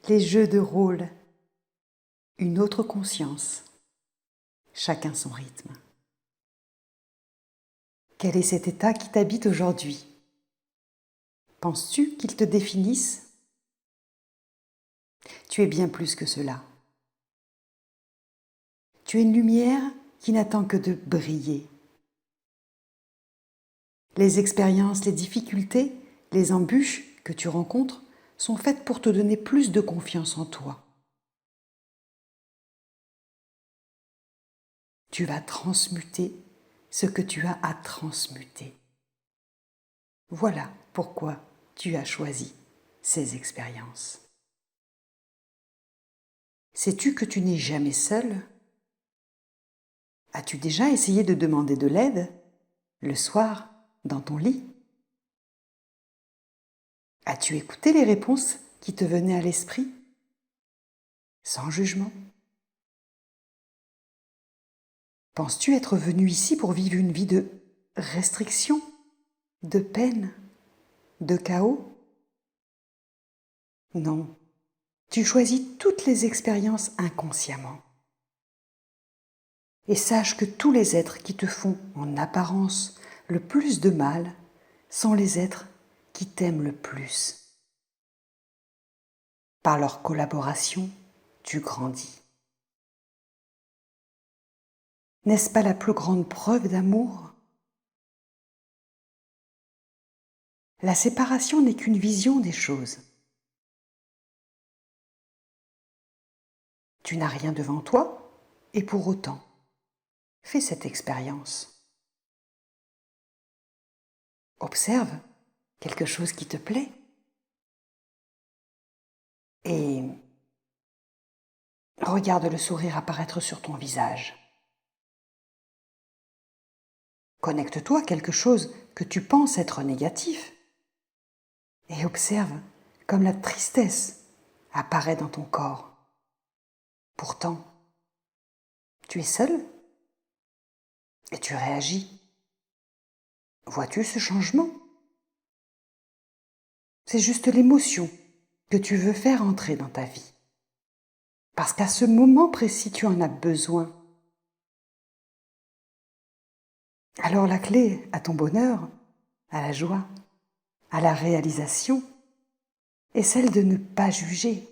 Les jeux de rôle, une autre conscience, chacun son rythme. Quel est cet état qui t'habite aujourd'hui? Penses-tu qu'il te définisse? Tu es bien plus que cela. Tu es une lumière qui n'attend que de briller. Les expériences, les difficultés, les embûches que tu rencontres sont faites pour te donner plus de confiance en toi. Tu vas transmuter ce que tu as à transmuter. Voilà pourquoi tu as choisi ces expériences. Sais-tu que tu n'es jamais seul? As-tu déjà essayé de demander de l'aide, le soir, dans ton lit? As-tu écouté les réponses qui te venaient à l'esprit, sans jugement? Penses-tu être venu ici pour vivre une vie de restriction, de peine, de chaos? Non, tu choisis toutes les expériences inconsciemment. Et sache que tous les êtres qui te font, en apparence, le plus de mal sont les êtres qui t'aiment le plus. Par leur collaboration, tu grandis. N'est-ce pas la plus grande preuve d'amour? La séparation n'est qu'une vision des choses. Tu n'as rien devant toi, et pour autant, fais cette expérience. Observe quelque chose qui te plaît et regarde le sourire apparaître sur ton visage. Connecte-toi à quelque chose que tu penses être négatif et observe comme la tristesse apparaît dans ton corps. Pourtant, tu es seul et tu réagis. Vois-tu ce changement? C'est juste l'émotion que tu veux faire entrer dans ta vie. Parce qu'à ce moment précis, tu en as besoin. Alors la clé à ton bonheur, à la joie, à la réalisation, est celle de ne pas juger,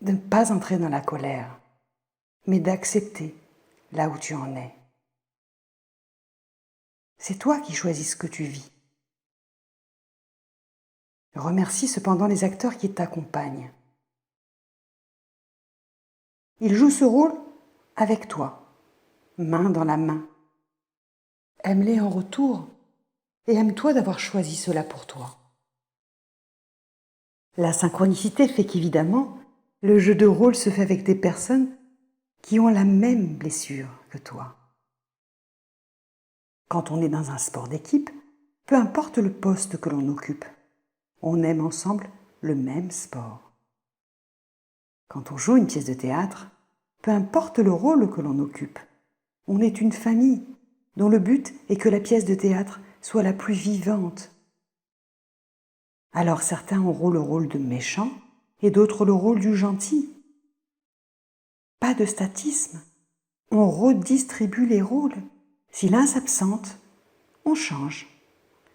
de ne pas entrer dans la colère, mais d'accepter là où tu en es. C'est toi qui choisis ce que tu vis. Remercie cependant les acteurs qui t'accompagnent. Ils jouent ce rôle avec toi, main dans la main. Aime-les en retour et aime-toi d'avoir choisi cela pour toi. La synchronicité fait qu'évidemment, le jeu de rôle se fait avec des personnes qui ont la même blessure que toi. Quand on est dans un sport d'équipe, peu importe le poste que l'on occupe, on aime ensemble le même sport. Quand on joue une pièce de théâtre, peu importe le rôle que l'on occupe, on est une famille dont le but est que la pièce de théâtre soit la plus vivante. Alors certains auront le rôle de méchant et d'autres le rôle du gentil. Pas de statisme, on redistribue les rôles. Si l'un s'absente, on change.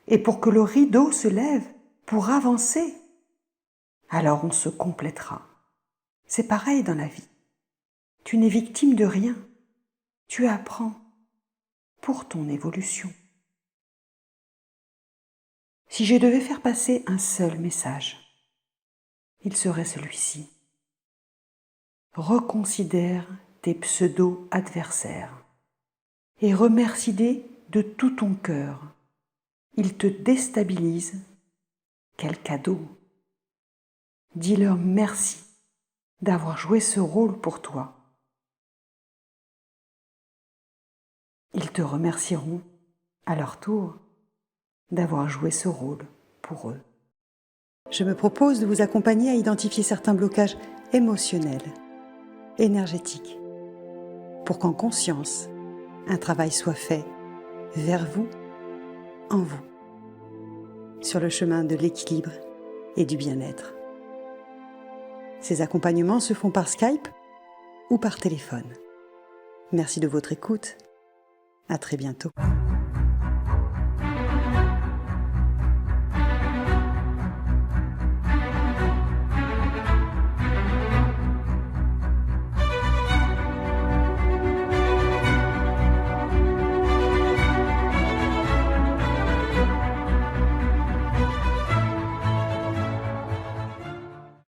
Et pour que le rideau se lève, pour avancer, alors on se complétera. C'est pareil dans la vie. Tu n'es victime de rien. Tu apprends pour ton évolution. Si je devais faire passer un seul message, il serait celui-ci. Reconsidère tes pseudo-adversaires et remercie-les de tout ton cœur. Ils te déstabilisent. Quel cadeau! Dis-leur merci d'avoir joué ce rôle pour toi. Ils te remercieront, à leur tour, d'avoir joué ce rôle pour eux. Je me propose de vous accompagner à identifier certains blocages émotionnels, énergétiques, pour qu'en conscience, un travail soit fait vers vous, en vous, sur le chemin de l'équilibre et du bien-être. Ces accompagnements se font par Skype ou par téléphone. Merci de votre écoute. À très bientôt.